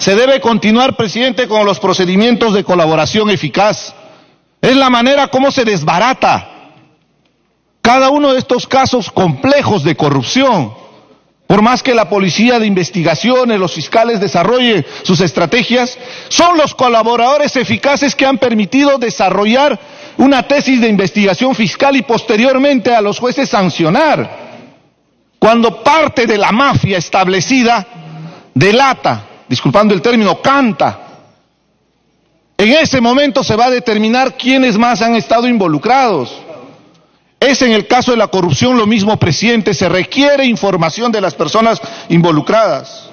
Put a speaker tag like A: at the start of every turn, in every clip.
A: Se debe continuar, presidente, con los procedimientos de colaboración eficaz. Es la manera como se desbarata cada uno de estos casos complejos de corrupción. Por más que la policía de investigaciones, los fiscales desarrollen sus estrategias, son los colaboradores eficaces que han permitido desarrollar una tesis de investigación fiscal y posteriormente a los jueces sancionar. Cuando parte de la mafia establecida delata, disculpando el término, canta, en ese momento se va a determinar quiénes más han estado involucrados. Es en el caso de la corrupción lo mismo, presidente, se requiere información de las personas involucradas.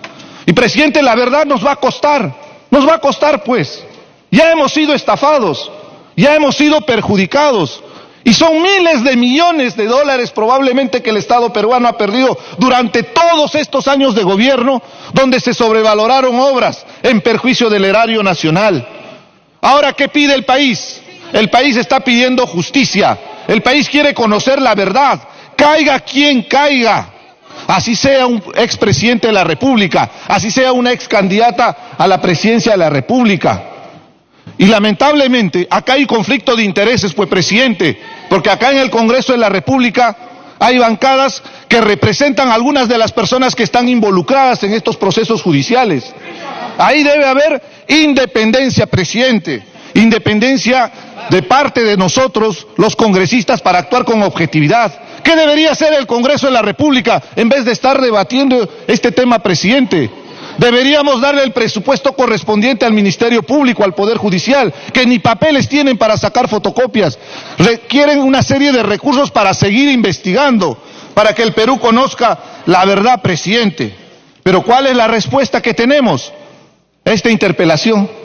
A: Y, presidente, la verdad nos va a costar pues. Ya hemos sido estafados, ya hemos sido perjudicados. Y son miles de millones de dólares probablemente que el Estado peruano ha perdido durante todos estos años de gobierno, donde se sobrevaloraron obras en perjuicio del erario nacional. Ahora, ¿qué pide el país? El país está pidiendo justicia. El país quiere conocer la verdad, caiga quien caiga, así sea un expresidente de la República, así sea una excandidata a la presidencia de la República. Y lamentablemente acá hay conflicto de intereses, pues, presidente, porque acá en el Congreso de la República hay bancadas que representan a algunas de las personas que están involucradas en estos procesos judiciales. Ahí debe haber independencia, presidente, independencia de parte de nosotros, los congresistas, para actuar con objetividad. ¿Qué debería hacer el Congreso de la República en vez de estar debatiendo este tema, presidente? Deberíamos darle el presupuesto correspondiente al Ministerio Público, al Poder Judicial, que ni papeles tienen para sacar fotocopias. Requieren una serie de recursos para seguir investigando, para que el Perú conozca la verdad, presidente. Pero ¿cuál es la respuesta que tenemos a esta interpelación?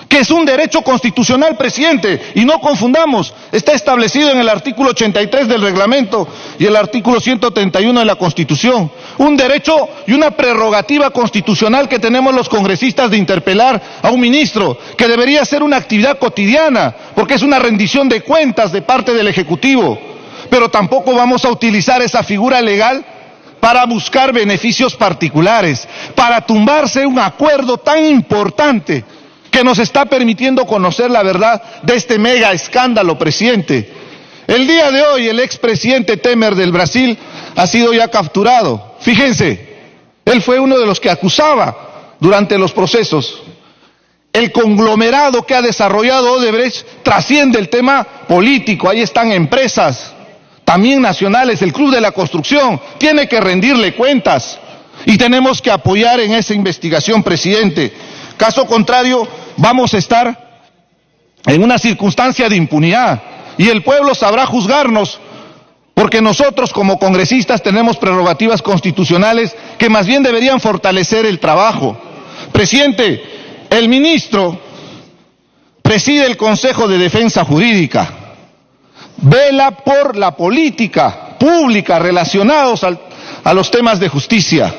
A: Que es un derecho constitucional, presidente, y no confundamos, está establecido en el artículo 83 del reglamento y el artículo 131 de la Constitución, un derecho y una prerrogativa constitucional que tenemos los congresistas de interpelar a un ministro, que debería ser una actividad cotidiana, porque es una rendición de cuentas de parte del Ejecutivo, pero tampoco vamos a utilizar esa figura legal para buscar beneficios particulares, para tumbarse un acuerdo tan importante que nos está permitiendo conocer la verdad de este mega escándalo, presidente. El día de hoy el expresidente Temer del Brasil ha sido ya capturado. Fíjense, él fue uno de los que acusaba durante los procesos. El conglomerado que ha desarrollado Odebrecht trasciende el tema político. Ahí están empresas, también nacionales, el Club de la Construcción, tiene que rendirle cuentas. Y tenemos que apoyar en esa investigación, presidente. Caso contrario, vamos a estar en una circunstancia de impunidad y el pueblo sabrá juzgarnos, porque nosotros como congresistas tenemos prerrogativas constitucionales que más bien deberían fortalecer el trabajo. Presidente, el ministro preside el Consejo de Defensa Jurídica, vela por la política pública relacionados a los temas de justicia.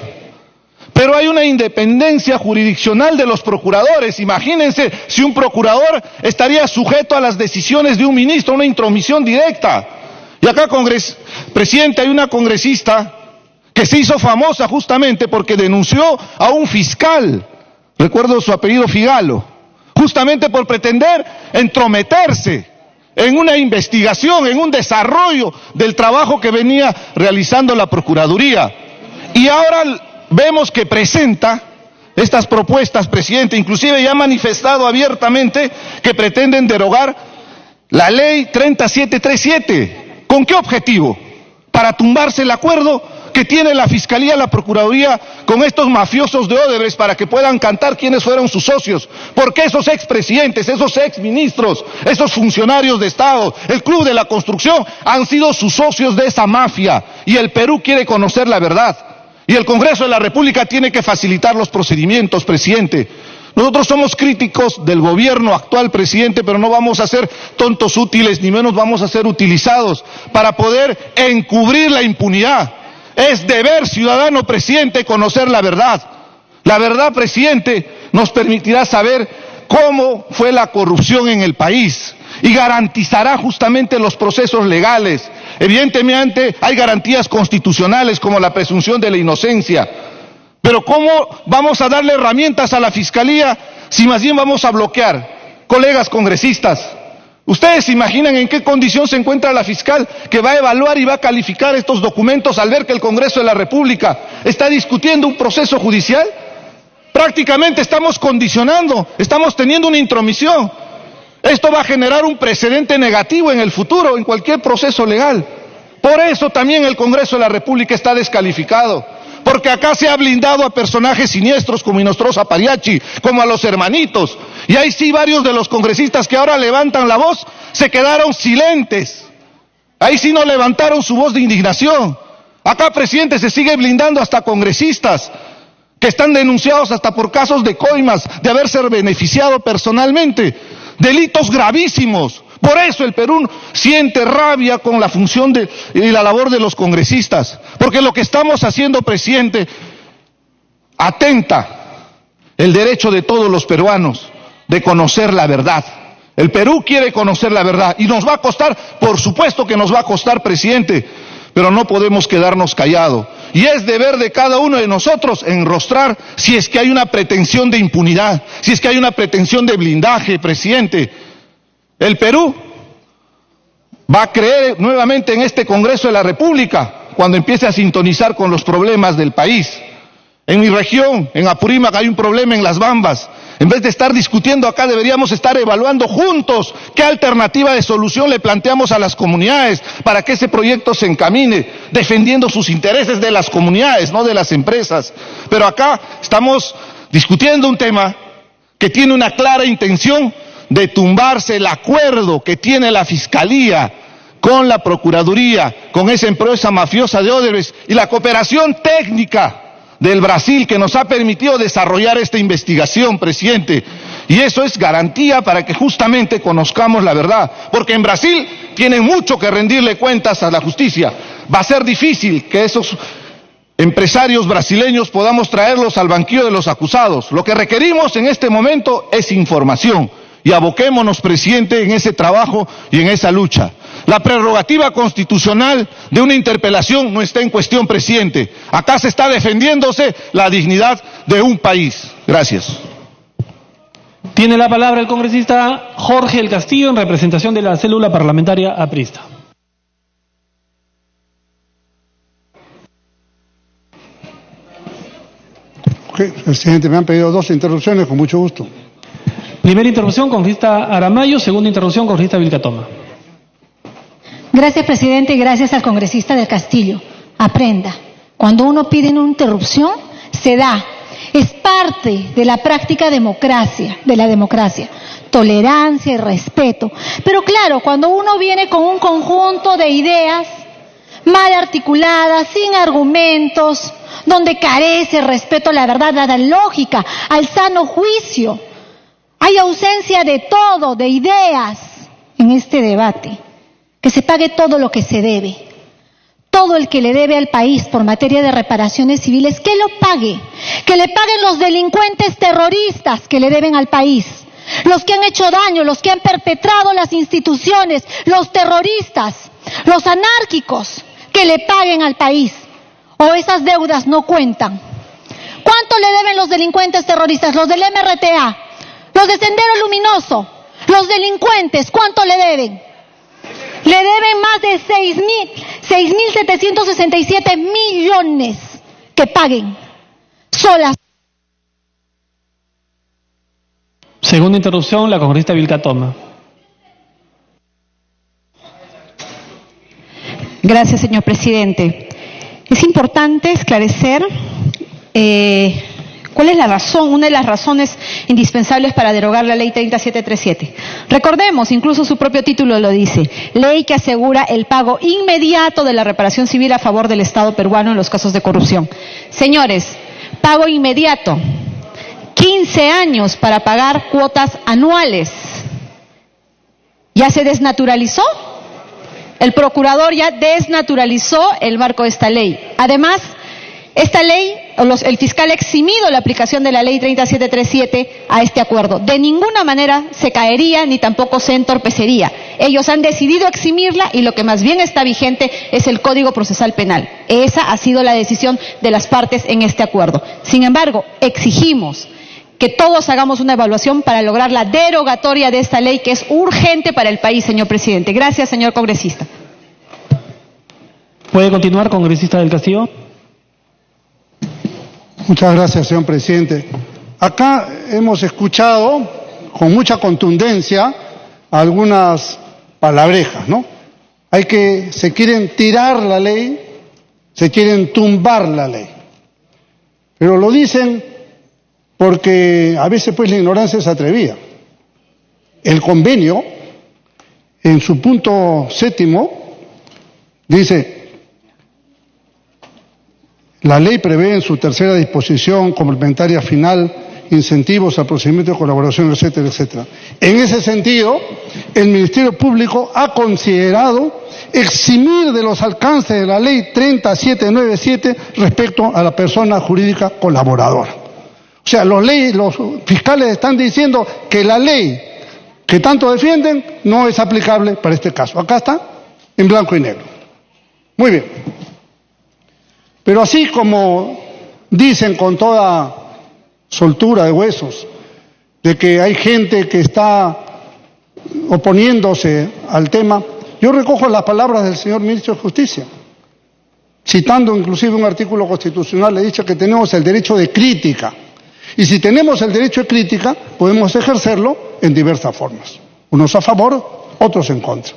A: Pero hay una independencia jurisdiccional de los procuradores. Imagínense si un procurador estaría sujeto a las decisiones de un ministro, una intromisión directa. Y acá, presidente, hay una congresista que se hizo famosa justamente porque denunció a un fiscal, recuerdo su apellido, Figalo, justamente por pretender entrometerse en una investigación, en un desarrollo del trabajo que venía realizando la Procuraduría. Y ahora vemos que presenta estas propuestas, presidente, inclusive ya ha manifestado abiertamente que pretenden derogar la ley 3737. ¿Con qué objetivo? Para tumbarse el acuerdo que tiene la Fiscalía, la Procuraduría con estos mafiosos de Odebrecht para que puedan cantar quiénes fueron sus socios. Porque esos expresidentes, esos exministros, esos funcionarios de Estado, el Club de la Construcción han sido sus socios de esa mafia y el Perú quiere conocer la verdad. Y el Congreso de la República tiene que facilitar los procedimientos, presidente. Nosotros somos críticos del gobierno actual, presidente, pero no vamos a ser tontos útiles, ni menos vamos a ser utilizados para poder encubrir la impunidad. Es deber ciudadano, presidente, conocer la verdad. La verdad, presidente, nos permitirá saber cómo fue la corrupción en el país y garantizará justamente los procesos legales. Evidentemente hay garantías constitucionales como la presunción de la inocencia, Pero ¿cómo vamos a darle herramientas a la Fiscalía si más bien vamos a bloquear? Colegas congresistas, ¿ustedes se imaginan en qué condición se encuentra la fiscal que va a evaluar y va a calificar estos documentos al ver que el Congreso de la República está discutiendo un proceso judicial? Prácticamente estamos condicionando, estamos teniendo una intromisión. Esto va a generar un precedente negativo en el futuro, en cualquier proceso legal. Por eso también el Congreso de la República está descalificado, porque acá se ha blindado a personajes siniestros como Inostroza Pariachi, como a los hermanitos, y ahí sí varios de los congresistas que ahora levantan la voz se quedaron silentes, ahí sí no levantaron su voz de indignación. Acá, presidente, se sigue blindando hasta congresistas que están denunciados hasta por casos de coimas, de haberse beneficiado personalmente, delitos gravísimos. Por eso el Perú siente rabia con la función y la labor de los congresistas, porque lo que estamos haciendo, presidente, atenta el derecho de todos los peruanos de conocer la verdad. El Perú quiere conocer la verdad y nos va a costar, por supuesto que nos va a costar, presidente, pero no podemos quedarnos callados. Y es deber de cada uno de nosotros enrostrar si es que hay una pretensión de impunidad, si es que hay una pretensión de blindaje, presidente. El Perú va a creer nuevamente en este Congreso de la República cuando empiece a sintonizar con los problemas del país. En mi región, en Apurímac, hay un problema en Las Bambas. En vez de estar discutiendo acá, deberíamos estar evaluando juntos qué alternativa de solución le planteamos a las comunidades para que ese proyecto se encamine, defendiendo sus intereses de las comunidades, no de las empresas. Pero acá estamos discutiendo un tema que tiene una clara intención de tumbarse el acuerdo que tiene la Fiscalía con la Procuraduría, con esa empresa mafiosa de Odebrecht y la cooperación técnica del Brasil que nos ha permitido desarrollar esta investigación, presidente. Y eso es garantía para que justamente conozcamos la verdad, porque en Brasil tienen mucho que rendirle cuentas a la justicia. Va a ser difícil que esos empresarios brasileños podamos traerlos al banquillo de los acusados. Lo que requerimos en este momento es información. Y aboquémonos, presidente, en ese trabajo y en esa lucha. La prerrogativa constitucional de una interpelación no está en cuestión, presidente. Acá se está defendiéndose la dignidad de un país. Gracias.
B: Tiene la palabra el congresista Jorge El Castillo en representación de la célula parlamentaria aprista.
C: Presidente, me han pedido 2 interrupciones, con mucho gusto.
B: Primera interrupción, congresista Aramayo. Segunda interrupción, congresista Vilcatoma.
D: Gracias, presidente, y gracias al congresista del Castillo. Aprenda, cuando uno pide una interrupción, se da. Es parte de la práctica de la democracia. Tolerancia y respeto. Pero claro, cuando uno viene con un conjunto de ideas mal articuladas, sin argumentos, donde carece respeto a la verdad, a la lógica, al sano juicio, hay ausencia de todo, de ideas en este debate. Que se pague todo lo que se debe. Todo el que le debe al país por materia de reparaciones civiles, que lo pague. Que le paguen los delincuentes terroristas que le deben al país. Los que han hecho daño, los que han perpetrado las instituciones, los terroristas, los anárquicos, que le paguen al país. O esas deudas no cuentan. ¿Cuánto le deben los delincuentes terroristas? Los del MRTA, los de Sendero Luminoso, los delincuentes, ¿cuánto le deben? Le deben más de 6.767 millones que paguen solas.
B: Segunda interrupción, la congresista Vilcatoma.
E: Gracias, señor presidente. Es importante esclarecer cuál es la razón, una de las razones indispensables para derogar la ley 30737. Recordemos, incluso su propio título lo dice, ley que asegura el pago inmediato de la reparación civil a favor del Estado peruano en los casos de corrupción. Señores, pago inmediato, 15 años para pagar cuotas anuales. ¿Ya se desnaturalizó? El procurador ya desnaturalizó el marco de esta ley. Además, Esta ley, el fiscal ha eximido la aplicación de la ley 30737 a este acuerdo. De ninguna manera se caería ni tampoco se entorpecería. Ellos han decidido eximirla y lo que más bien está vigente es el Código Procesal Penal. Esa ha sido la decisión de las partes en este acuerdo. Sin embargo, exigimos que todos hagamos una evaluación para lograr la derogatoria de esta ley que es urgente para el país, señor presidente. Gracias, señor congresista.
B: ¿Puede continuar, congresista del Castillo?
C: Muchas gracias, señor presidente. Acá hemos escuchado con mucha contundencia algunas palabrejas, ¿no? Se quieren tirar la ley, se quieren tumbar la ley. Pero lo dicen porque a veces pues la ignorancia es atrevida. El convenio, en su punto 7, dice: la ley prevé en su tercera disposición complementaria final incentivos al procedimiento de colaboración, etcétera, etcétera. En ese sentido, el Ministerio Público ha considerado eximir de los alcances de la ley 30797 respecto a la persona jurídica colaboradora. O sea, los fiscales están diciendo que la ley que tanto defienden no es aplicable para este caso. Acá está, en blanco y negro. Muy bien. Pero así como dicen con toda soltura de huesos de que hay gente que está oponiéndose al tema, yo recojo las palabras del señor ministro de Justicia, citando inclusive un artículo constitucional, le he dicho que tenemos el derecho de crítica. Y si tenemos el derecho de crítica, podemos ejercerlo en diversas formas. Unos a favor, otros en contra.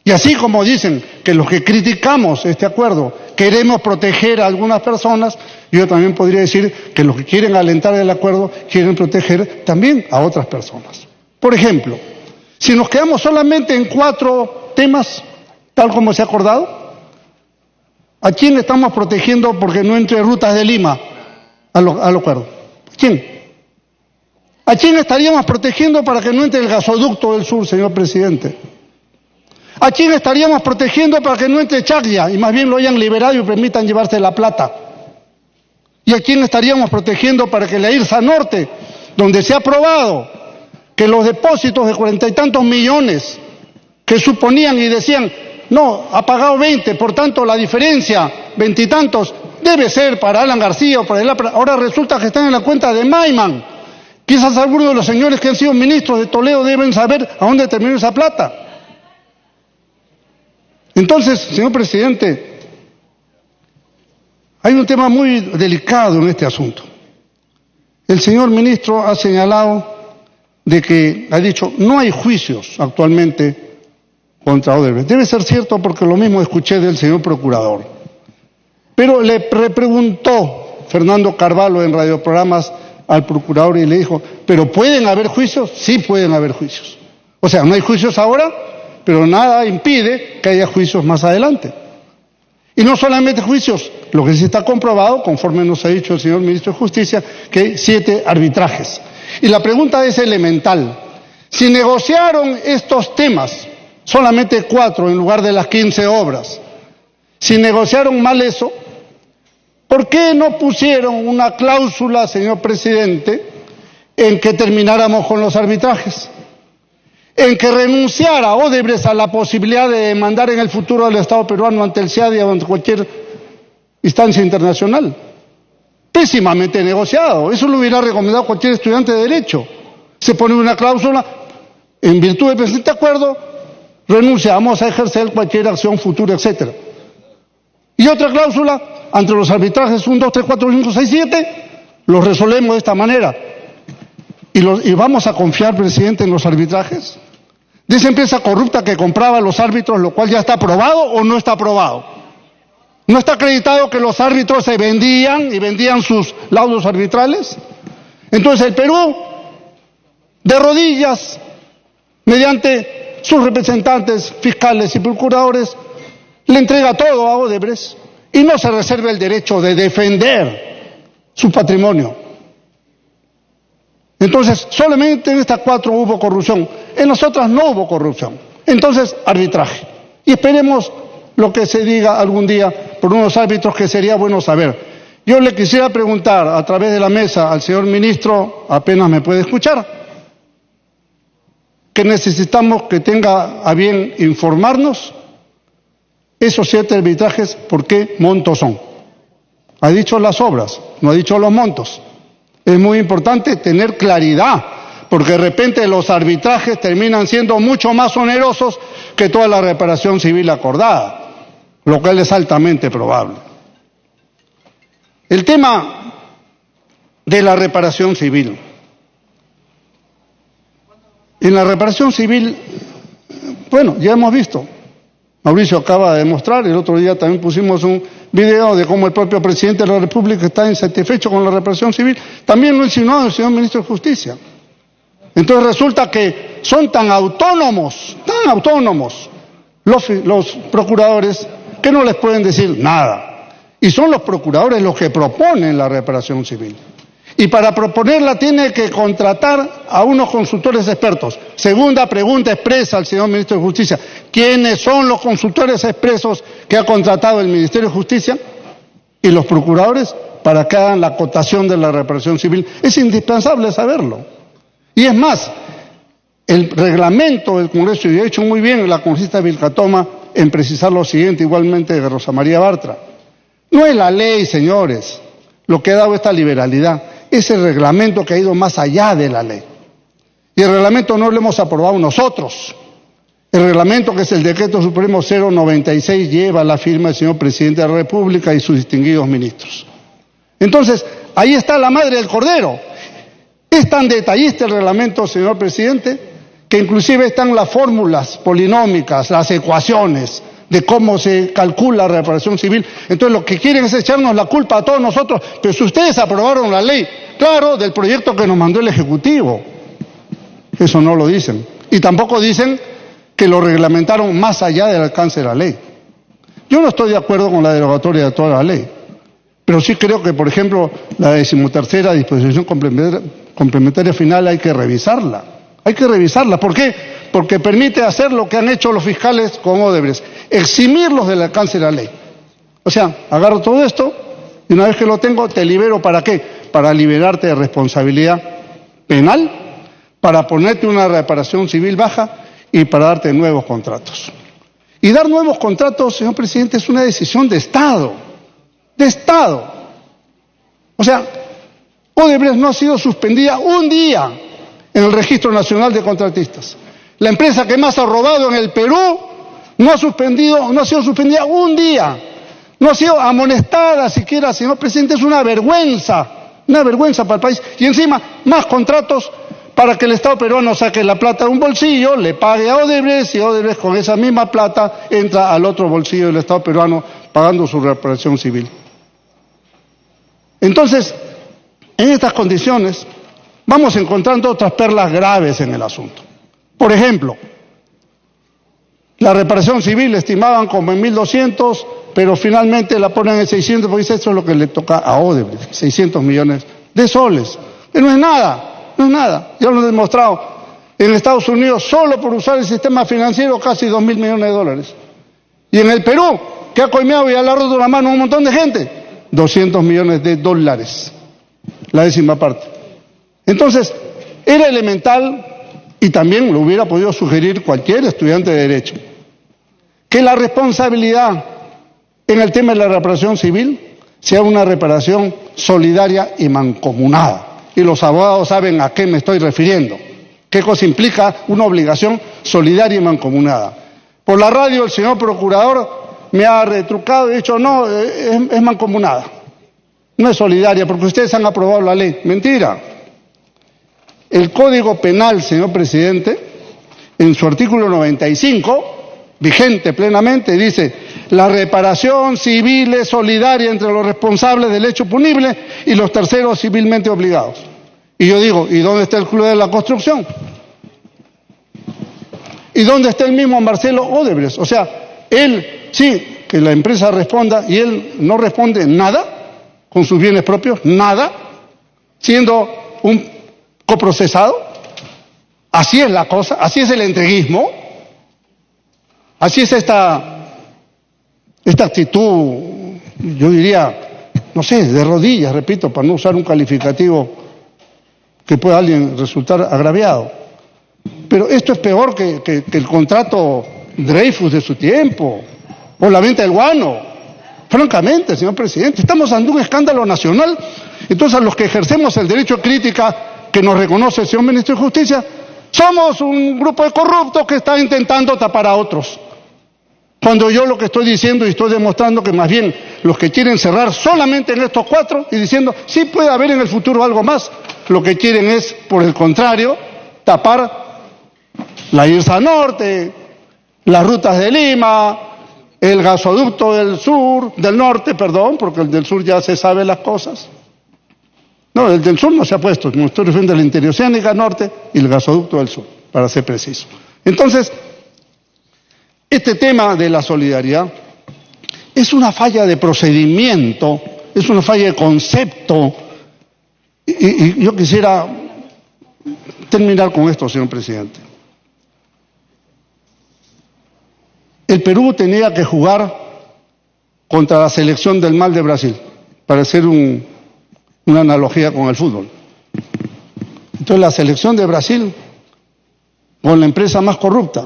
C: Y así como dicen que los que criticamos este acuerdo queremos proteger a algunas personas, yo también podría decir que los que quieren alentar el acuerdo quieren proteger también a otras personas. Por ejemplo, si nos quedamos solamente en 4 temas, tal como se ha acordado, ¿a quién estamos protegiendo porque no entre Rutas de Lima al acuerdo? ¿Quién? ¿A quién estaríamos protegiendo para que no entre el gasoducto del sur, señor presidente? ¿A quién estaríamos protegiendo para que no entre Chaclla y más bien lo hayan liberado y permitan llevarse la plata? ¿Y a quién estaríamos protegiendo para que la IRSA Norte, donde se ha probado que los depósitos de 40 y tantos millones que suponían y decían, no, ha pagado 20, por tanto la diferencia, 20 y tantos, debe ser para Alan García o para el APRA, ahora resulta que están en la cuenta de Maiman? Quizás algunos de los señores que han sido ministros de Toledo deben saber a dónde terminó esa plata. Entonces, señor presidente, hay un tema muy delicado en este asunto. El señor ministro ha señalado de que, ha dicho, no hay juicios actualmente contra Odebrecht. Debe ser cierto porque lo mismo escuché del señor procurador. Pero le repreguntó Fernando Carvalho en radioprogramas al procurador y le dijo, ¿pero pueden haber juicios? Sí pueden haber juicios. O sea, no hay juicios ahora, pero nada impide que haya juicios más adelante. Y no solamente juicios, lo que sí está comprobado, conforme nos ha dicho el señor ministro de Justicia, que hay 7 arbitrajes. Y la pregunta es elemental. Si negociaron estos temas, solamente 4 en lugar de las 15 obras, si negociaron mal eso, ¿por qué no pusieron una cláusula, señor presidente, en que termináramos con los arbitrajes? En que renunciara Odebrecht a la posibilidad de demandar en el futuro al Estado peruano ante el CIADI o ante cualquier instancia internacional. Pésimamente negociado. Eso lo hubiera recomendado cualquier estudiante de Derecho. Se pone una cláusula, en virtud del presente acuerdo, renunciamos a ejercer cualquier acción futura, etcétera. Y otra cláusula, ante los arbitrajes 1, 2, 3, 4, 5, 6, 7, los resolvemos de esta manera. ¿Y vamos a confiar, presidente, en los arbitrajes? De esa empresa corrupta que compraba los árbitros, lo cual ya está aprobado o no está aprobado. ¿No está acreditado que los árbitros se vendían y vendían sus laudos arbitrales? Entonces el Perú, de rodillas, mediante sus representantes fiscales y procuradores, le entrega todo a Odebrecht y no se reserva el derecho de defender su patrimonio. Entonces, solamente en estas 4 hubo corrupción, en las otras no hubo corrupción. Entonces, arbitraje. Y esperemos lo que se diga algún día por unos árbitros que sería bueno saber. Yo le quisiera preguntar a través de la mesa al señor ministro, apenas me puede escuchar, que necesitamos que tenga a bien informarnos esos 7 arbitrajes, ¿por qué montos son? Ha dicho las obras, no ha dicho los montos. Es muy importante tener claridad, porque de repente los arbitrajes terminan siendo mucho más onerosos que toda la reparación civil acordada, lo cual es altamente probable. El tema de la reparación civil. En la reparación civil, bueno, ya hemos visto, Mauricio acaba de demostrar, el otro día también pusimos un video de cómo el propio presidente de la República está insatisfecho con la reparación civil, también lo ha insinuado el señor ministro de Justicia. Entonces resulta que son tan autónomos los procuradores que no les pueden decir nada. Y son los procuradores los que proponen la reparación civil. Y para proponerla tiene que contratar a unos consultores expertos. Segunda pregunta expresa al señor ministro de Justicia. ¿Quiénes son los consultores expresos que ha contratado el Ministerio de Justicia y los procuradores para que hagan la acotación de la reparación civil? Es indispensable saberlo. Y es más, el reglamento del Congreso, y ha hecho muy bien la congresista Vilcatoma en precisar lo siguiente, igualmente de Rosa María Bartra. No es la ley, señores, lo que ha dado esta liberalidad. Es el reglamento que ha ido más allá de la ley. Y el reglamento no lo hemos aprobado nosotros. El reglamento, que es el Decreto Supremo 096, lleva la firma del señor Presidente de la República y sus distinguidos ministros. Entonces, ahí está la madre del cordero. Es tan detallista el reglamento, señor Presidente, que inclusive están las fórmulas polinómicas, las ecuaciones de cómo se calcula la reparación civil. Entonces lo que quieren es echarnos la culpa a todos nosotros, pero si ustedes aprobaron la ley, claro, del proyecto que nos mandó el Ejecutivo, eso no lo dicen. Y tampoco dicen que lo reglamentaron más allá del alcance de la ley. Yo no estoy de acuerdo con la derogatoria de toda la ley, pero sí creo que, por ejemplo, la 13ª disposición complementaria final hay que revisarla. Hay que revisarla. ¿Por qué? Porque permite hacer lo que han hecho los fiscales con Odebrecht, eximirlos del alcance de la ley. O sea, agarro todo esto y una vez que lo tengo, te libero. ¿Para qué? Para liberarte de responsabilidad penal, para ponerte una reparación civil baja y para darte nuevos contratos. Y dar nuevos contratos, señor presidente, es una decisión de Estado. De Estado. O sea, Odebrecht no ha sido suspendida un día en el Registro Nacional de Contratistas. La empresa que más ha robado en el Perú no ha sido suspendida un día, no ha sido amonestada siquiera, señor presidente. Es una vergüenza para el país. Y encima, más contratos para que el Estado peruano saque la plata de un bolsillo, le pague a Odebrecht, y Odebrecht con esa misma plata entra al otro bolsillo del Estado peruano pagando su reparación civil. Entonces, en estas condiciones, vamos encontrando otras perlas graves en el asunto. Por ejemplo, la reparación civil la estimaban como en 1.200, pero finalmente la ponen en 600, porque eso es lo que le toca a Odebrecht, 600 millones de soles. Que no es nada, ya lo he demostrado. En Estados Unidos, solo por usar el sistema financiero, casi 2.000 millones de dólares. Y en el Perú, que ha coimeado y ha roto la mano a un montón de gente, 200 millones de dólares, la 10ª parte. Entonces, era elemental, y también lo hubiera podido sugerir cualquier estudiante de Derecho, que la responsabilidad en el tema de la reparación civil sea una reparación solidaria y mancomunada. Y los abogados saben a qué me estoy refiriendo, qué cosa implica una obligación solidaria y mancomunada. Por la radio el señor procurador me ha retrucado y dicho, no, es mancomunada, no es solidaria, porque ustedes han aprobado la ley. Mentira. El Código Penal, señor presidente, en su artículo 95, vigente plenamente, dice: la reparación civil es solidaria entre los responsables del hecho punible y los terceros civilmente obligados. Y yo digo, ¿y dónde está el Club de la Construcción? ¿Y dónde está el mismo Marcelo Odebrecht? O sea, él, sí, que la empresa responda, y él no responde nada con sus bienes propios, nada, siendo un coprocesado. Así es la cosa, así es el entreguismo, así es esta actitud, yo diría, no sé, de rodillas, repito, para no usar un calificativo que pueda alguien resultar agraviado. Pero esto es peor que el contrato Dreyfus de su tiempo, o la venta del guano. Francamente, señor presidente, estamos ante un escándalo nacional. Entonces, a los que ejercemos el derecho de crítica que nos reconoce el señor ministro de Justicia, somos un grupo de corruptos que está intentando tapar a otros. Cuando yo lo que estoy diciendo y estoy demostrando que más bien los que quieren cerrar solamente en estos 4 y diciendo sí puede haber en el futuro algo más, lo que quieren es, por el contrario, tapar la IRSA Norte, las rutas de Lima, el gasoducto del norte, porque el del sur ya se sabe las cosas. No, el del sur no se ha puesto, me estoy refiriendo a la interoceánica norte y el gasoducto del sur, para ser preciso. Entonces, este tema de la solidaridad es una falla de procedimiento, es una falla de concepto, y yo quisiera terminar con esto, señor presidente. El Perú tenía que jugar contra la selección del mal de Brasil, para hacer una analogía con el fútbol. Entonces la selección de Brasil, con la empresa más corrupta,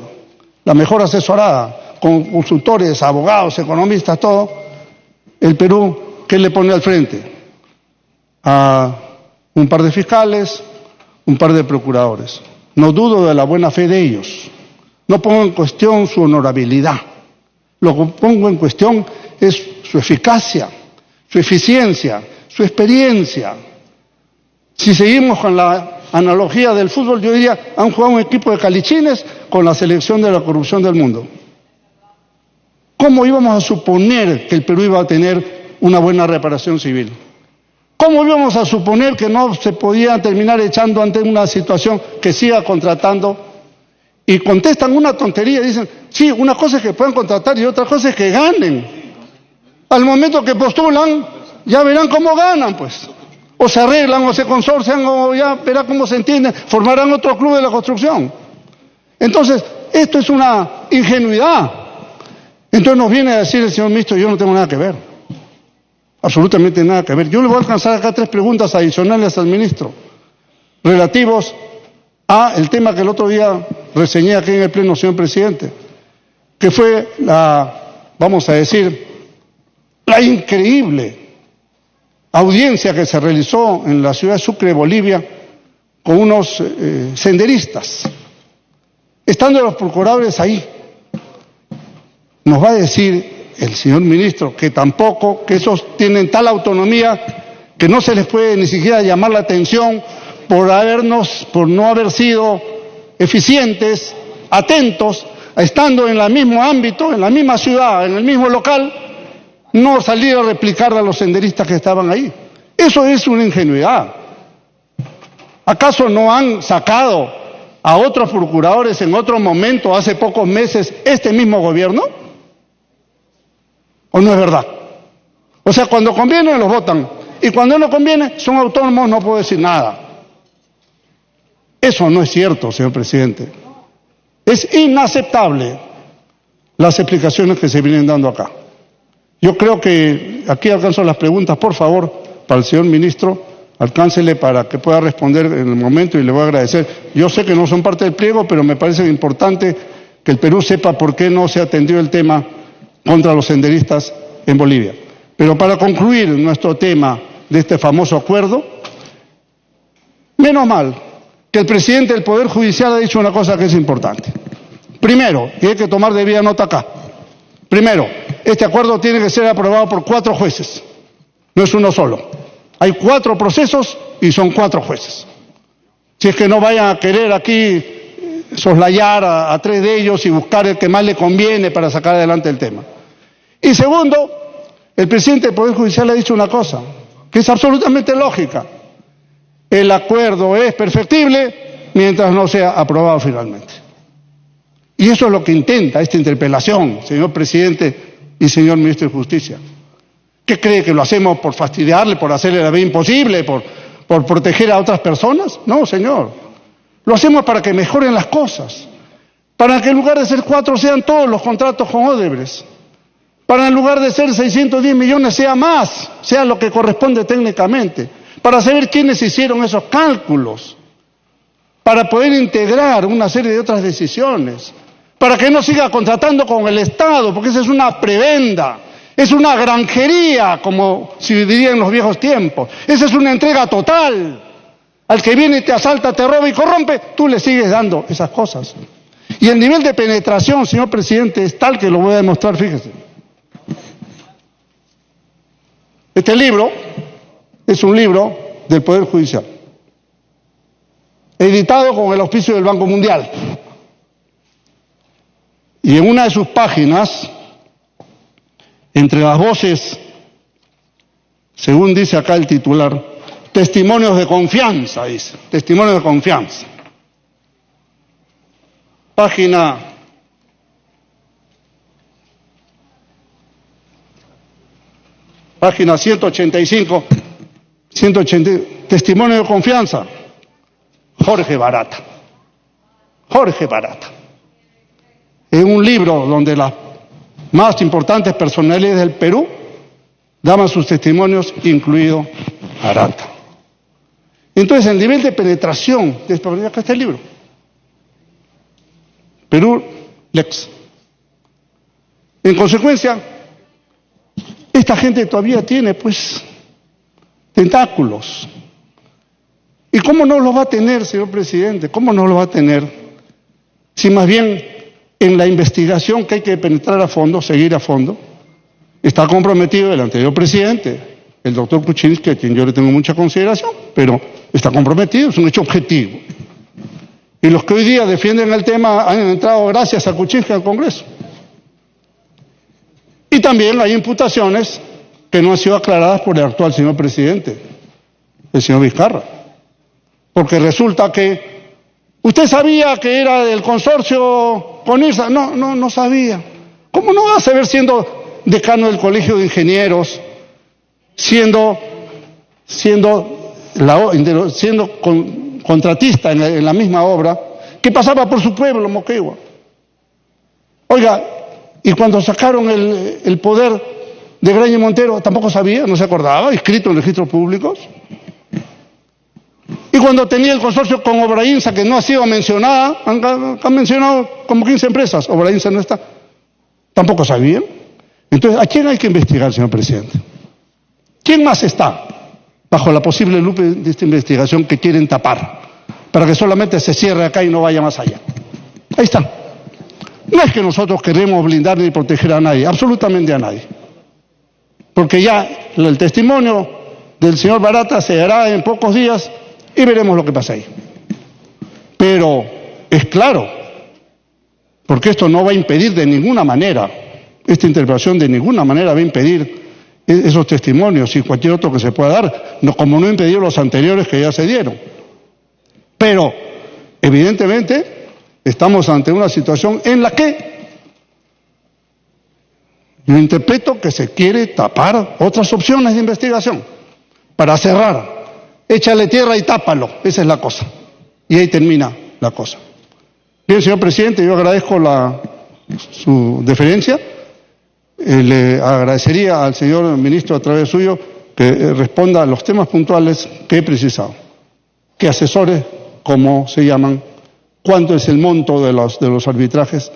C: la mejor asesorada, con consultores, abogados, economistas, todo, el Perú, ¿qué le pone al frente? A un par de fiscales, un par de procuradores. No dudo de la buena fe de ellos. No pongo en cuestión su honorabilidad. Lo que pongo en cuestión es su eficacia, su eficiencia, su experiencia. Si seguimos con la analogía del fútbol, yo diría, han jugado un equipo de calichines con la selección de la corrupción del mundo. ¿Cómo íbamos a suponer que el Perú iba a tener una buena reparación civil? ¿Cómo íbamos a suponer que no se podía terminar echando ante una situación que siga contratando? Y contestan una tontería, dicen, sí, una cosa es que puedan contratar y otra cosa es que ganen. Al momento que postulan, ya verán cómo ganan, pues. O se arreglan, o se consorcian, o ya verán cómo se entienden, formarán otro club de la construcción. Entonces, esto es una ingenuidad. Entonces nos viene a decir el señor ministro, yo no tengo nada que ver. Absolutamente nada que ver. Yo le voy a alcanzar acá 3 preguntas adicionales al ministro, relativos a el tema que el otro día reseñé aquí en el Pleno, señor presidente, que fue vamos a decir, la increíble audiencia que se realizó en la ciudad de Sucre, Bolivia, con unos senderistas. Estando los procuradores ahí, nos va a decir el señor ministro que tampoco, que esos tienen tal autonomía que no se les puede ni siquiera llamar la atención por no haber sido eficientes, atentos, estando en el mismo ámbito, en la misma ciudad, en el mismo local, no salir a replicar a los senderistas que estaban ahí. Eso es una ingenuidad. ¿Acaso no han sacado a otros procuradores en otro momento, hace pocos meses, este mismo gobierno? ¿O no es verdad? O sea, cuando conviene los votan, y cuando no conviene son autónomos, no puedo decir nada. Eso no es cierto, señor presidente. Es inaceptable las explicaciones que se vienen dando acá. Yo creo que aquí alcanzo las preguntas, por favor, para el señor ministro, alcáncele para que pueda responder en el momento y le voy a agradecer. Yo sé que no son parte del pliego, pero me parece importante que el Perú sepa por qué no se atendió el tema contra los senderistas en Bolivia. Pero para concluir nuestro tema de este famoso acuerdo, menos mal que el presidente del Poder Judicial ha dicho una cosa que es importante. Primero, y hay que tomar debida nota acá. Primero, este acuerdo tiene que ser aprobado por 4 jueces, no es uno solo. Hay 4 procesos y son 4 jueces. Si es que no vayan a querer aquí soslayar a 3 de ellos y buscar el que más le conviene para sacar adelante el tema. Y segundo, el presidente del Poder Judicial ha dicho una cosa, que es absolutamente lógica. El acuerdo es perfectible mientras no sea aprobado finalmente. Y eso es lo que intenta esta interpelación, señor presidente y señor ministro de Justicia. ¿Qué cree, que lo hacemos por fastidiarle, por hacerle la vida imposible, por proteger a otras personas? No, señor. Lo hacemos para que mejoren las cosas, para que en lugar de ser 4 sean todos los contratos con Odebrecht, para en lugar de ser 610 millones sea más, sea lo que corresponde técnicamente, para saber quiénes hicieron esos cálculos, para poder integrar una serie de otras decisiones, para que no siga contratando con el Estado, porque esa es una prebenda, es una granjería, como se diría en los viejos tiempos, esa es una entrega total. Al que viene y te asalta, te roba y corrompe, tú le sigues dando esas cosas. Y el nivel de penetración, señor presidente, es tal que lo voy a demostrar, fíjese. Este libro es un libro del Poder Judicial, editado con el auspicio del Banco Mundial. Y en una de sus páginas, entre las voces, según dice acá el titular, testimonios de confianza, dice, testimonios de confianza. Página 185, testimonio de confianza, Jorge Barata. Jorge Barata. En un libro donde las más importantes personalidades del Perú daban sus testimonios, incluido Barata. Entonces, el nivel de penetración, acá está el libro, Perú Lex. En consecuencia, esta gente todavía tiene, pues, tentáculos. ¿Y cómo no los va a tener, señor presidente? ¿Cómo no los va a tener? Si más bien en la investigación que hay que penetrar a fondo, seguir a fondo, está comprometido el anterior presidente, el doctor Kuczynski, a quien yo le tengo mucha consideración, pero está comprometido, es un hecho objetivo. Y los que hoy día defienden el tema han entrado gracias a Kuczynski al Congreso. Y también hay imputaciones que no han sido aclaradas por el actual señor presidente, el señor Vizcarra. Porque resulta que usted sabía que era del consorcio con IRSA. No sabía. ¿Cómo no va a saber siendo decano del Colegio de Ingenieros, siendo contratista en la misma obra, que pasaba por su pueblo, Moquegua? Oiga, y cuando sacaron el poder de Graña y Montero, tampoco sabía, no se acordaba, inscrito en registros públicos. Y cuando tenía el consorcio con Obrainsa, que no ha sido mencionada, han mencionado como 15 empresas, Obrainsa no está, tampoco sabían. Entonces, ¿a quién hay que investigar, señor presidente? ¿Quién más está bajo la posible lupa de esta investigación que quieren tapar, para que solamente se cierre acá y no vaya más allá? Ahí está. No es que nosotros queremos blindar ni proteger a nadie, absolutamente a nadie. Porque ya el testimonio del señor Barata se hará en pocos días y veremos lo que pasa ahí. Pero es claro, porque esto no va a impedir de ninguna manera, esta interpretación de ninguna manera va a impedir esos testimonios y cualquier otro que se pueda dar, como no impidió los anteriores que ya se dieron. Pero, evidentemente, estamos ante una situación en la que yo interpreto que se quiere tapar otras opciones de investigación para cerrar. Échale tierra y tápalo, esa es la cosa. Y ahí termina la cosa. Bien, señor presidente, yo agradezco su deferencia. Le agradecería al señor ministro a través suyo que responda a los temas puntuales que he precisado. ¿Qué asesores, cómo se llaman? ¿Cuánto es el monto de los arbitrajes?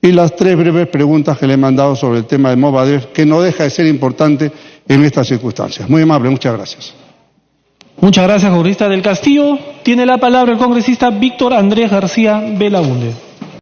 C: Y las 3 breves preguntas que le he mandado sobre el tema de Movadef, que no deja de ser importante en estas circunstancias. Muy amable, muchas gracias.
B: Muchas gracias, congresista del Castillo. Tiene la palabra el congresista Víctor Andrés García Belaúnde.